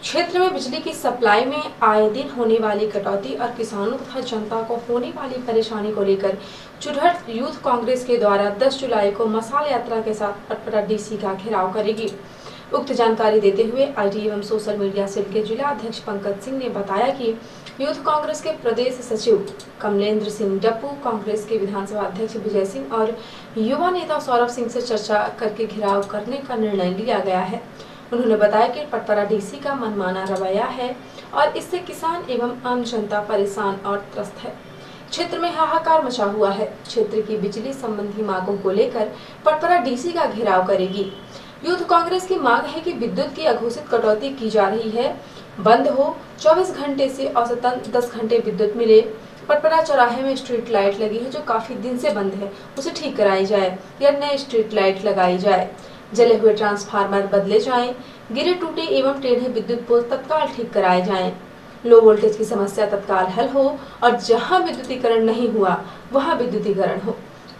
क्षेत्र में बिजली की सप्लाई में आए दिन होने वाली कटौती और किसानों तथा जनता को होने वाली परेशानी को लेकर चुरहट यूथ कांग्रेस के द्वारा 10 जुलाई को मसाल यात्रा के साथ पटपरा डीसी का घेराव करेगी। उक्त जानकारी देते हुए आईटी एवं सोशल मीडिया सेल के जिला अध्यक्ष पंकज सिंह ने बताया कि यूथ कांग्रेस के प्रदेश सचिव कमलेंद्र सिंह डप्पू, कांग्रेस के विधानसभा अध्यक्ष विजय सिंह और युवा नेता सौरभ सिंह से चर्चा करके घेराव करने का निर्णय लिया गया है। उन्होंने बताया कि पटपरा डीसी का मनमाना रवैया है और इससे किसान एवं आम जनता परेशान और त्रस्त है। क्षेत्र में हाहाकार मचा हुआ है। क्षेत्र की बिजली संबंधी मांगों को लेकर पटपरा डीसी का घेराव करेगी। यूथ कांग्रेस की मांग है कि विद्युत की अघोषित कटौती की जा रही है, बंद हो, 24 घंटे से औसतन 10 घंटे विद्युत मिले। पटपरा चौराहे में स्ट्रीट लाइट लगी है जो काफी दिन से बंद है, उसे ठीक कराई जाए या नए स्ट्रीट लाइट लगाई जाए। जले हुए ट्रांसफार्मर बदले जाएं, गिरे टूटे एवं टेढ़े विद्युत पोल तत्काल ठीक कराए जाएं। लो वोल्टेज की समस्या तत्काल हल हो और जहां विद्युतीकरण नहीं हुआ वहां विद्युतीकरण हो।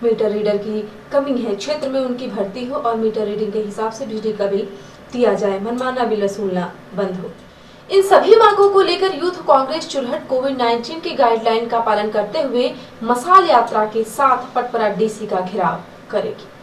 मीटर रीडर की कमी है, क्षेत्र में उनकी भर्ती हो और मीटर रीडिंग के हिसाब से बिजली का बिल दिया जाए, मनमाना बिल वसूलना बंद हो। इन सभी मांगों को लेकर यूथ कांग्रेस चुरहट कोविड-19 की गाइडलाइन का पालन करते हुए मसाल यात्रा के साथ पटपरा डीसी का घेराव करेगी।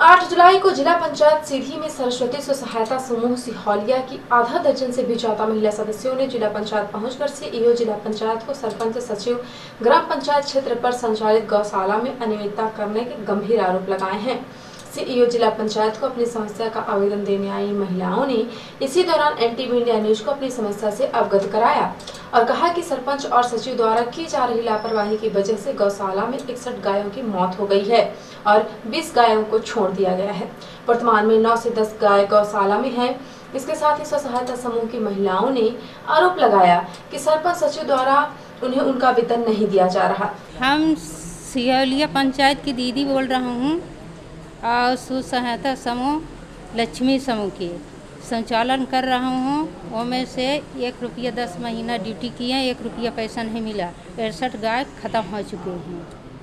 8 जुलाई को जिला पंचायत सीधी में सरस्वती स्व सहायता समूह सिहौलिया की आधा दर्जन से भी ज्यादा महिला सदस्यों ने जिला पंचायत पहुंचकर सीईओ जिला पंचायत को सरपंच सचिव ग्राम पंचायत क्षेत्र पर संचालित गौशाला में अनियमितता करने के गंभीर आरोप लगाए हैं। सीईओ जिला पंचायत को अपनी समस्या का आवेदन देने आई महिलाओं ने इसी दौरान एनटीवी इंडिया न्यूज को अपनी समस्या से अवगत कराया और कहा कि सरपंच और सचिव द्वारा की जा रही लापरवाही की वजह से गौशाला में 61 गायों की मौत हो गई है और 20 गायों को छोड़ दिया गया है। वर्तमान में 9 से 10 गाय गौशाला में है। इसके साथ ही स्व सहायता समूह की महिलाओं ने आरोप लगाया कि सरपंच सचिव द्वारा उन्हें उनका वेतन नहीं दिया जा रहा। हम सिहौलिया पंचायत की दीदी बोल रहा हूँ और स्व सहायता समूह लक्ष्मी समूह की संचालन कर रहा हूँ। उनमें से 1 रुपया 10 महीना ड्यूटी किए, 1 रुपया पैसा नहीं मिला। 61 गाय खत्म हो चुके हैं।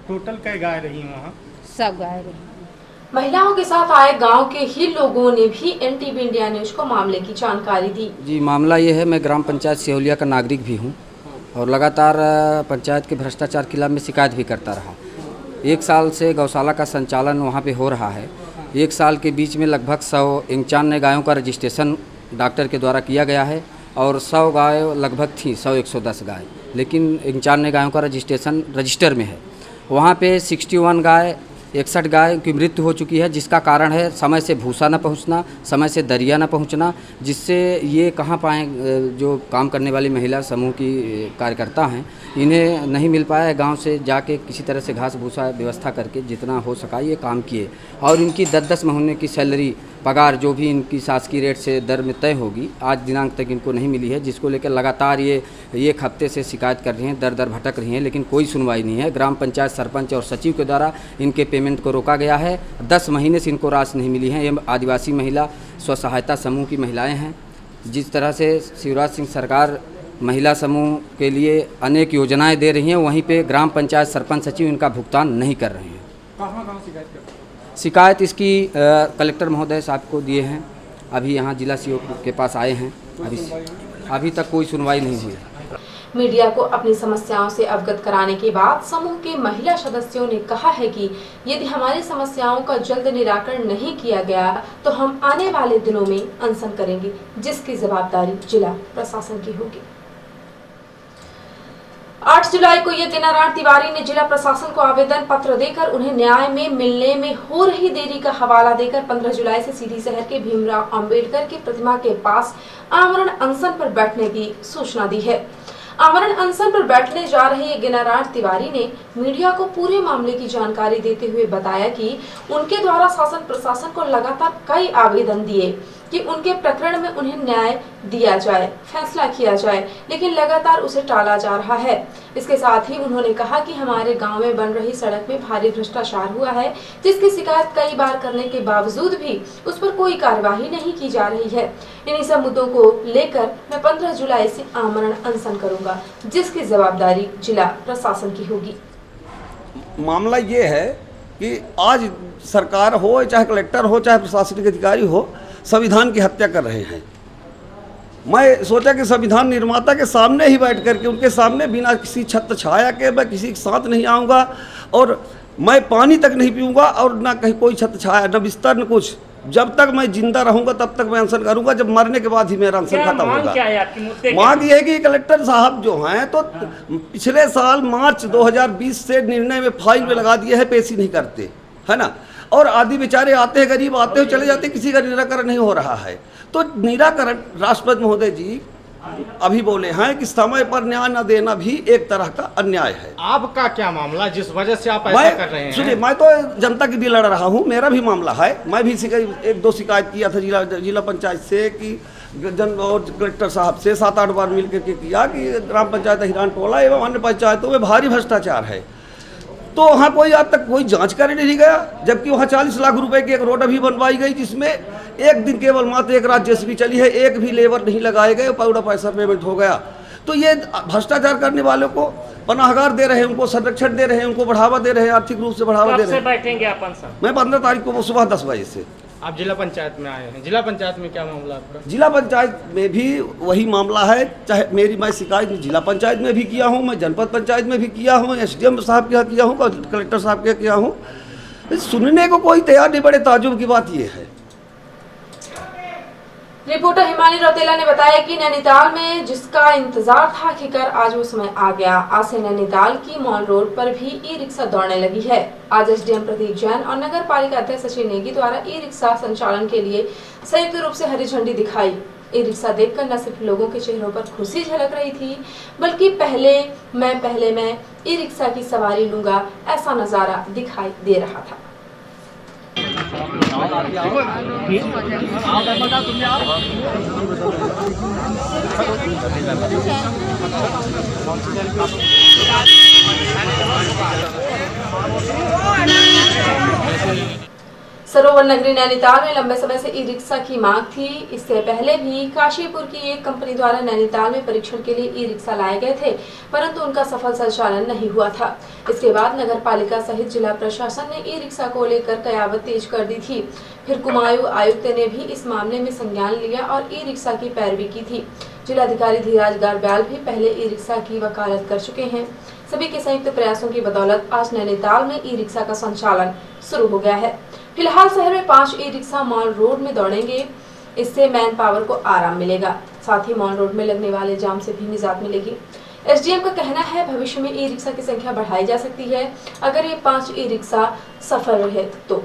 टोटल कै गाय रही वहाँ? सब गाय रही। महिलाओं के साथ आए गांव के ही लोगों ने भी एनटीवी इंडिया न्यूज को मामले की जानकारी दी। जी, मामला ये है, मैं ग्राम पंचायत सिहौलिया का नागरिक भी हूँ और लगातार पंचायत के भ्रष्टाचार के खिलाफ में शिकायत भी करता रहा। 1 साल से गौशाला का संचालन वहाँ पे हो रहा है। 1 साल के बीच में लगभग 191 गायों का रजिस्ट्रेशन डॉक्टर के द्वारा किया गया है और 100 गाय लगभग थी, 100-110 गाय, लेकिन 91 गायों का रजिस्ट्रेशन रजिस्टर में है। वहाँ पे 61 गाय 61 गाय की मृत्यु हो चुकी है, जिसका कारण है समय से भूसा न पहुंचना, समय से दरिया न पहुंचना, जिससे ये कहाँ पाएँ जो काम करने वाली महिला समूह की कार्यकर्ता हैं, इन्हें नहीं मिल पाया है। गांव से जाके किसी तरह से घास भूसा व्यवस्था करके जितना हो सका ये काम किए और इनकी 10-10 महीने की सैलरी पगार जो भी इनकी शासकीय रेट से दर में तय होगी आज दिनांक तक इनको नहीं मिली है, जिसको लेकर लगातार ये 1 हफ्ते से शिकायत कर रही हैं, दर दर भटक रही हैं, लेकिन कोई सुनवाई नहीं है। ग्राम पंचायत सरपंच और सचिव के द्वारा इनके पेमेंट को रोका गया है। 10 महीने से इनको राशि नहीं मिली है। ये आदिवासी महिला स्व सहायता समूह की महिलाएँ हैं। जिस तरह से शिवराज सिंह सरकार महिला समूह के लिए अनेक योजनाएँ दे रही हैं, वहीं पर ग्राम पंचायत सरपंच सचिव इनका भुगतान नहीं कर रहे हैं। कहाँ शिकायत करते हैं? शिकायत इसकी कलेक्टर महोदय साहब को दिए हैं, अभी यहाँ जिला सीओ के पास आए हैं, अभी तक कोई सुनवाई नहीं हुई। मीडिया को अपनी समस्याओं से अवगत कराने के बाद समूह के महिला सदस्यों ने कहा है कि यदि हमारी समस्याओं का जल्द निराकरण नहीं किया गया तो हम आने वाले दिनों में अनशन करेंगे, जिसकी जवाबदारी जिला प्रशासन की होगी। 8 जुलाई को ये दीनानाथ तिवारी ने जिला प्रशासन को आवेदन पत्र देकर उन्हें न्याय में मिलने में हो रही देरी का हवाला देकर 15 जुलाई से सीधी शहर के भीमराव अंबेडकर की प्रतिमा के पास आमरण अनशन पर बैठने की सूचना दी है। आमरण अनशन पर बैठने जा रहे दीनानाथ तिवारी ने मीडिया को पूरे मामले की जानकारी देते हुए बताया कि उनके द्वारा शासन प्रशासन को लगातार कई आवेदन दिए कि उनके प्रकरण में उन्हें न्याय दिया जाए, फैसला किया जाए, लेकिन लगातार उसे टाला जा रहा है। इसके साथ ही उन्होंने कहा कि हमारे गांव में बन रही सड़क में भारी भ्रष्टाचार हुआ है, जिसकी शिकायत कई बार करने के बावजूद भी उस पर कोई कार्यवाही नहीं की जा रही है। इन्हीं सब मुद्दों को लेकर मैं 15 जुलाई से आमरण अनशन करूंगा, जिसकी जवाबदारी जिला प्रशासन की होगी। मामला ये है कि आज सरकार हो, चाहे कलेक्टर हो, चाहे प्रशासनिक अधिकारी हो, संविधान की हत्या कर रहे हैं। मैं सोचा कि संविधान निर्माता के सामने ही बैठ करके, उनके सामने बिना किसी छत्र छाया के मैं किसी के साथ नहीं आऊँगा और मैं पानी तक नहीं पीऊँगा और ना कहीं कोई छत्र छाया, न बिस्तर, न कुछ। जब तक मैं जिंदा रहूँगा तब तक मैं अनशन करूँगा, जब मरने के बाद ही मेरा अनशन खत्म होगा। मांग ये है कि कलेक्टर साहब जो हैं तो पिछले साल मार्च 2020 से निर्णय में फाइल में लगा दिए है, पेशी नहीं करते, है ना। और आदि बेचारे आते हैं, गरीब आते हैं चले जाते हैं, किसी का निराकरण नहीं हो रहा है। तो निराकरण राष्ट्रपति महोदय जी अभी बोले हैं कि समय पर न्याय न देना भी एक तरह का अन्याय है। आपका क्या मामला जिस वजह से आप ऐसा कर रहे हैं? सुनिए, मैं तो जनता के लिए लड़ रहा हूँ, मेरा भी मामला है। मैं भी एक दो शिकायत किया था जिला पंचायत से कि और कलेक्टर साहब से 7-8 बार मिल करके किया कि ग्राम पंचायत हिरान टोला एवं अन्य पंचायतों में भारी भ्रष्टाचार है। तो वहाँ कोई आज तक कोई जांच करने नहीं गया, जबकि वहाँ 40 लाख रुपए की एक रोड अभी बनवाई गई, जिसमें एक दिन केवल मात्र एक रात जेसीबी चली है, एक भी लेबर नहीं लगाए गए, पूरा पैसा पेमेंट हो गया। तो ये भ्रष्टाचार करने वालों को पनाहगार दे रहे हैं, उनको संरक्षण दे रहे हैं, उनको बढ़ावा दे रहे हैं, आर्थिक रूप से बढ़ावा दे रहे हैं। बैठेंगे अपन सर? मैं 15 तारीख को सुबह 10 बजे से। आप जिला पंचायत में आए हैं, जिला पंचायत में क्या मामला आपका? जिला पंचायत में भी वही मामला है, चाहे मैं शिकायत जिला पंचायत में भी किया हूँ, मैं जनपद पंचायत में भी किया हूँ, SDM साहब के यहाँ किया हूँ, कलेक्टर साहब के यहाँ किया हूँ। सुनने को कोई तैयार नहीं। बड़े ताजुब की बात ये है। रिपोर्टर हिमानी रौतेला ने बताया कि नैनीताल में जिसका इंतजार था आखिरकार आज वो समय आ गया। आज से नैनीताल की मॉल रोड पर भी ई रिक्शा दौड़ने लगी है। आज SDM प्रदीप जैन और नगर पालिका अध्यक्ष शशि नेगी द्वारा ई रिक्शा संचालन के लिए संयुक्त रूप से हरी झंडी दिखाई। ई रिक्शा देखकर न सिर्फ लोगों के चेहरों पर खुशी झलक रही थी, बल्कि पहले मैं ई रिक्शा की सवारी लूंगा, ऐसा नजारा दिखाई दे रहा था। सरोवर नगरी नैनीताल में लंबे समय से ई रिक्शा की मांग थी। इससे पहले भी काशीपुर की एक कंपनी द्वारा नैनीताल में परीक्षण के लिए ई रिक्शा लाए गए थे, परंतु उनका सफल संचालन नहीं हुआ था। इसके बाद नगर पालिका सहित जिला प्रशासन ने ई रिक्शा को लेकर कयावत तेज कर दी थी। फिर कुमायूं आयुक्त ने भी इस मामले में संज्ञान लिया और ई रिक्शा की पैरवी की थी। जिलाधिकारी धीराज गारब्याल भी पहले ई रिक्शा की वकालत कर चुके हैं। सभी के संयुक्त प्रयासों की बदौलत आज नैनीताल में ई रिक्शा का संचालन शुरू हो गया है। फिलहाल शहर में 5 ई रिक्शा मॉल रोड में दौड़ेंगे। इससे मैन पावर को आराम मिलेगा, साथ ही मॉल रोड में लगने वाले जाम से भी निजात मिलेगी। SDM का कहना है भविष्य में ई रिक्शा की संख्या बढ़ाई जा सकती है। अगर ये 5 ई रिक्शा सफल रहे तो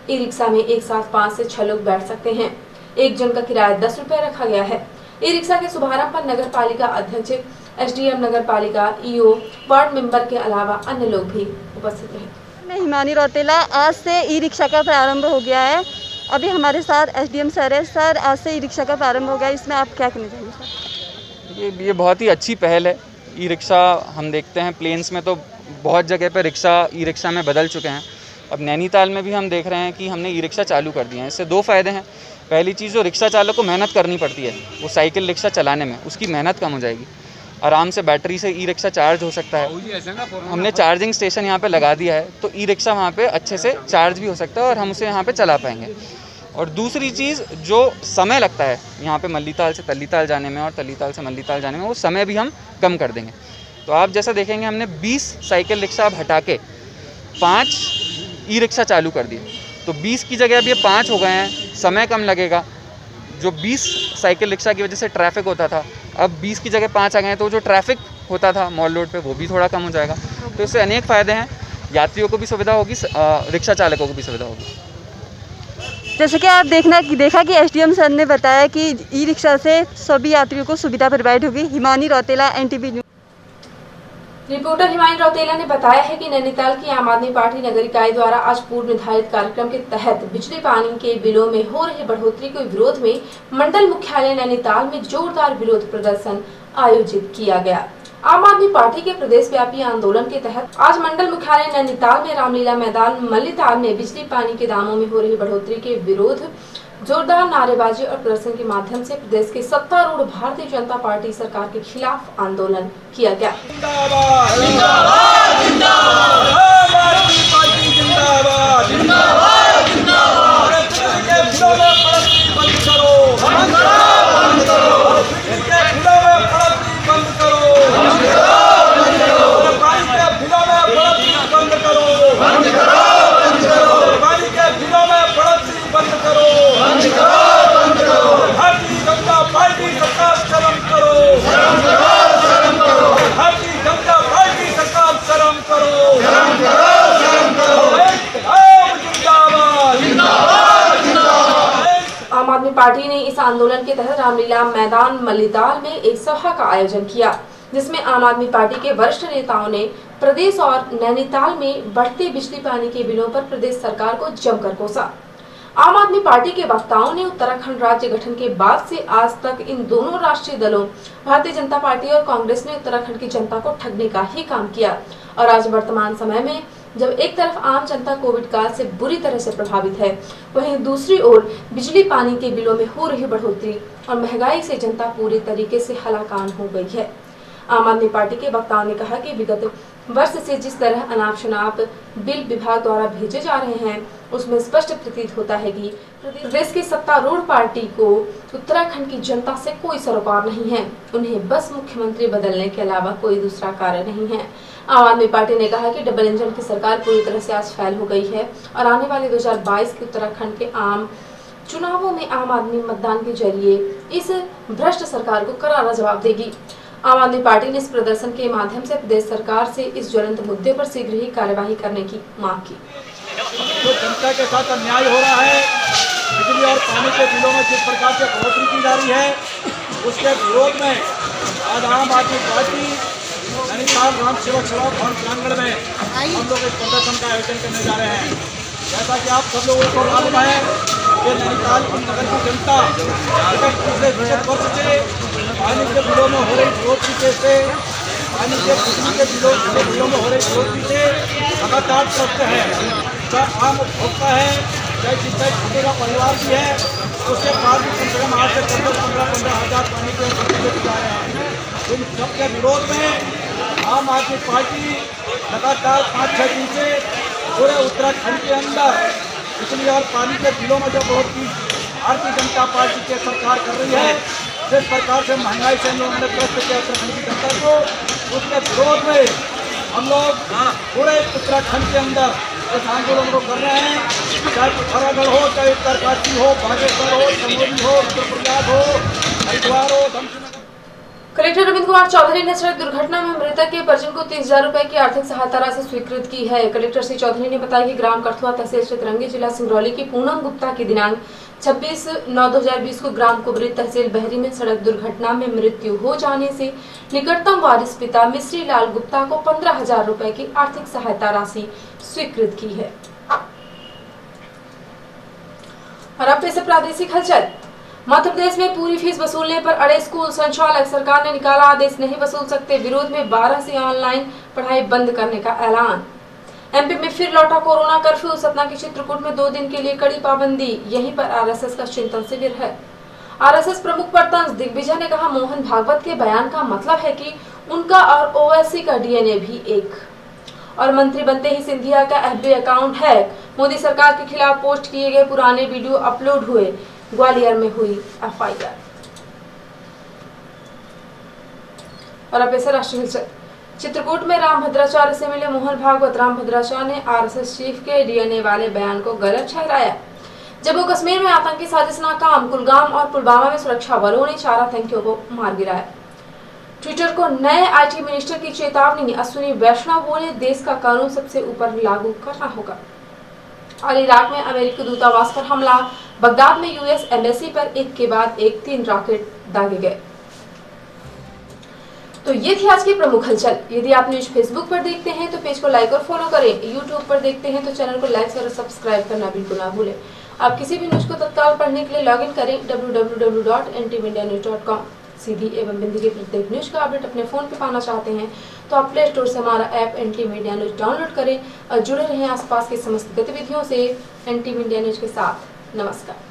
ई रिक्शा में एक साथ 5 से 6 लोग बैठ सकते हैं। एक जन का किराया 10 रुपए रखा गया है। ई रिक्शा के शुभारंभ पर नगर पालिका अध्यक्ष, SDM नगर पालिका, EO, वार्ड मेंबर के अलावा अन्य लोग भी उपस्थित रहे। मैं हिमानी रौतेला। आज से ई रिक्शा का प्रारंभ हो गया है। अभी हमारे साथ SDM सर है। सर, आज से ई रिक्शा का प्रारंभ हो गया, इसमें आप क्या कहना चाहेंगे सर? ये बहुत ही अच्छी पहल है। ई रिक्शा हम देखते हैं प्लेन्स में तो बहुत जगह पर रिक्शा ई रिक्शा में बदल चुके हैं। अब नैनीताल में भी हम देख रहे हैं कि हमने ई रिक्शा चालू कर दिए हैं। इससे 2 फ़ायदे हैं। पहली चीज़, जो रिक्शा चालक को मेहनत करनी पड़ती है वो साइकिल रिक्शा चलाने में, उसकी मेहनत कम हो जाएगी। आराम से बैटरी से ई रिक्शा चार्ज हो सकता है। हमने चार्जिंग स्टेशन यहाँ पे लगा दिया है, तो ई रिक्शा वहाँ पे अच्छे से चार्ज भी हो सकता है और हम उसे यहाँ पे चला पाएंगे। और दूसरी चीज़, जो समय लगता है यहाँ पे मल्लीताल से तल्लीताल जाने में और तल्लीताल से मल्लीताल जाने में, वो समय भी हम कम कर देंगे। तो आप जैसा देखेंगे, हमने 20 साइकिल रिक्शा अब हटा के 5 ई रिक्शा चालू कर दिए। तो 20 की जगह अब ये 5 हो गए हैं, समय कम लगेगा। जो 20 साइकिल रिक्शा की वजह से ट्रैफिक होता था, अब 20 की जगह 5 आ गए हैं, तो जो ट्रैफिक होता था मॉल रोड पे वो भी थोड़ा कम हो जाएगा। तो इससे अनेक फ़ायदे हैं। यात्रियों को भी सुविधा होगी, रिक्शा चालकों को भी सुविधा होगी। जैसे कि आप देखा कि SDM सर ने बताया कि ई रिक्शा से सभी यात्रियों को सुविधा प्रोवाइड होगी। Himani Rautela, NTV news. Reporter Himani Rautela ने बताया है कि नैनीताल की आम आदमी पार्टी नगर इकाई द्वारा आज पूर्व निर्धारित कार्यक्रम के तहत बिजली पानी के बिलों में हो रही बढ़ोतरी के विरोध में मंडल मुख्यालय नैनीताल में जोरदार विरोध प्रदर्शन आयोजित किया गया। आम आदमी पार्टी के प्रदेश व्यापी आंदोलन के तहत आज मंडल मुख्यालय नैनीताल में रामलीला मैदान मल्लीताल में बिजली पानी के दामों में हो रही बढ़ोतरी के विरोध जोरदार नारेबाजी और प्रदर्शन के माध्यम से प्रदेश की सत्तारूढ़ भारतीय जनता पार्टी सरकार के खिलाफ आंदोलन किया गया। जिंदाबाद। पार्टी ने इस आंदोलन के तहत रामलीला मैदान मलिताल में एक सभा का आयोजन किया, जिसमें आम आदमी पार्टी के वरिष्ठ नेताओं ने प्रदेश और नैनीताल में बढ़ते बिजली पानी के बिलों पर प्रदेश सरकार को जमकर कोसा। आम आदमी पार्टी के वक्ताओं ने उत्तराखंड राज्य गठन के बाद से आज तक इन दोनों राष्ट्रीय दलों भारतीय जनता पार्टी और कांग्रेस ने उत्तराखंड की जनता को ठगने का ही काम किया और आज वर्तमान समय में जब एक तरफ आम जनता कोविड काल से बुरी तरह से प्रभावित है, वहीं दूसरी ओर बिजली पानी के बिलों में हो रही बढ़ोतरी और महंगाई से जनता पूरी तरीके से हलाकान हो गई है। आम आदमी पार्टी के वक्ताओं ने कहा कि विगत वर्ष से जिस तरह अनाप शनाप बिल विभाग द्वारा भेजे जा रहे हैं, उसमें स्पष्ट प्रतीत होता है कि प्रदेश की सत्तारूढ़ पार्टी को उत्तराखंड की जनता से कोई सरोकार नहीं है। उन्हें बस मुख्यमंत्री बदलने के अलावा कोई दूसरा कार्य नहीं है। आम आदमी पार्टी ने कहा कि डबल इंजन की सरकार पूरी तरह से आज फेल हो गई है और आने वाले 2022 के उत्तराखंड के आम चुनावों में आम आदमी मतदान के जरिए इस भ्रष्ट सरकार को करारा जवाब देगी। आम आदमी पार्टी ने इस प्रदर्शन के माध्यम से प्रदेश सरकार से इस ज्वलंत मुद्दे पर शीघ्र ही कार्यवाही करने की मांग की। जो जनता के साथ अन्याय हो रहा है, बिजली और पानी के बिलों में जिस प्रकार से बढ़ोतरी की जा रही है, उसके विरोध में आज आम आदमी पार्टी नैनीताल राम सेवक सभा भवन प्रांगण में हम लोग इस प्रदर्शन का आयोजन करने जा रहे हैं। जैसा कि आप सब लोगों को मालूम है कि नैनीताल की नगर की जनता पिछले 20 वर्ष से पानी के बिलों में हो रही बढ़ोतरी से, पानी के बिजली के बिलों में हो रही बढ़ोतरी से लगातार त्रस्त है। चाहे आम उपभोक्ता है, चाहे जिसका छोटे का परिवार भी है, उसके बाद भी कम से कम 8 से 15 हज़ार पानी के बिल जा रहे हैं। इन सब के विरोध में आम आदमी पार्टी लगातार 5-6 दिन से पूरे उत्तराखंड के अंदर बिजली और पानी के बिलों में जो बढ़ोतरी भारतीय जनता पार्टी की सरकार कर रही है, जिस प्रकार से महंगाई से लोगों ने ग्रस्त किया उत्तराखंड की जनता को, उसके विरोध में हम लोग पूरे उत्तराखंड के अंदर इस आंदोलन को कर रहे हैं। चाहे पिथौरागढ़ हो, चाहे उत्तरकाशी हो, बागेश्वर हो, चमोली हो, रुद्रप्रयाग हो, हरिद्वार हो, धमशी। कलेक्टर रविंद्र कुमार चौधरी ने सड़क दुर्घटना में मृतक के परिजन को 30,000 रुपए की आर्थिक सहायता राशि स्वीकृत की है। कलेक्टर श्री चौधरी ने बताया कि ग्राम कठुआ तहसील चितरंगी जिला सिंगरौली की पूनम गुप्ता की दिनांक 26/9/2020 को ग्राम कुबरी तहसील बहरी में सड़क दुर्घटना में मृत्यु हो जाने से निकटतम वारिस पिता मिश्री लाल गुप्ता को 15,000 रुपए की आर्थिक सहायता राशि स्वीकृत की है। और अब पेश प्रादेशिक हलचल। मध्य प्रदेश में पूरी फीस वसूलने पर अड़े स्कूल संचालक, सरकार ने निकाला आदेश, नहीं वसूल सकते। विरोध में 12 से ऑनलाइन पढ़ाई बंद करने का ऐलान। एमपी में फिर लौटा कोरोना कर्फ्यू। सतना के चित्रकूट में 2 दिन के लिए कड़ी पाबंदी। यहीं पर आरएसएस का चिंतन शिविर है। आरएसएस प्रमुख परतंज दिग्विजय ने कहा, मोहन भागवत के बयान का मतलब है कि उनका और ओवैसी का डीएनए भी एक। और मंत्री बनते ही सिंधिया का एफबी अकाउंट हैक। मोदी सरकार के खिलाफ पोस्ट किए गए पुराने वीडियो अपलोड हुए। ग्वालियर में हुई एफआईआर। और अब ऐसा राष्ट्रीय चित्रकूट में रामभद्राचार्य से मिले मोहन भागवत। रामभद्राचार्य ने आरएसएस चीफ के डीएनए वाले बयान को गलत ठहराया। जम्मू कश्मीर में आतंकी साजिश नाकाम। कुलगाम और पुलवामा में सुरक्षा बलों ने 4 आतंकियों को मार गिराया। ट्विटर को नए आईटी मिनिस्टर की चेतावनी। अश्विनी वैष्णव बोले, देश का कानून सबसे ऊपर लागू करना होगा। और इराक में अमेरिकी दूतावास पर हमला। बगदाद में यूएस एम्बेसी पर एक के बाद एक 3 रॉकेट दागे गए। तो ये थी आज की प्रमुख हलचल। यदि आप न्यूज फेसबुक पर देखते हैं तो पेज को लाइक और फॉलो करें। यूट्यूब पर देखते हैं तो चैनल को लाइक और सब्सक्राइब करना बिल्कुल ना भूलें। आप किसी भी न्यूज को तत्काल पढ़ने के लिए लॉगिन करें www.ntmindianews.com। सीधी एवं बिंदी के प्रत्येक न्यूज का अपडेट अपने फोन पे पाना चाहते हैं तो आप प्ले स्टोर से हमारा app NT media news download करें और जुड़े रहें आसपास की समस्त गतिविधियों से एनटी मीडिया न्यूज के साथ। नमस्कार।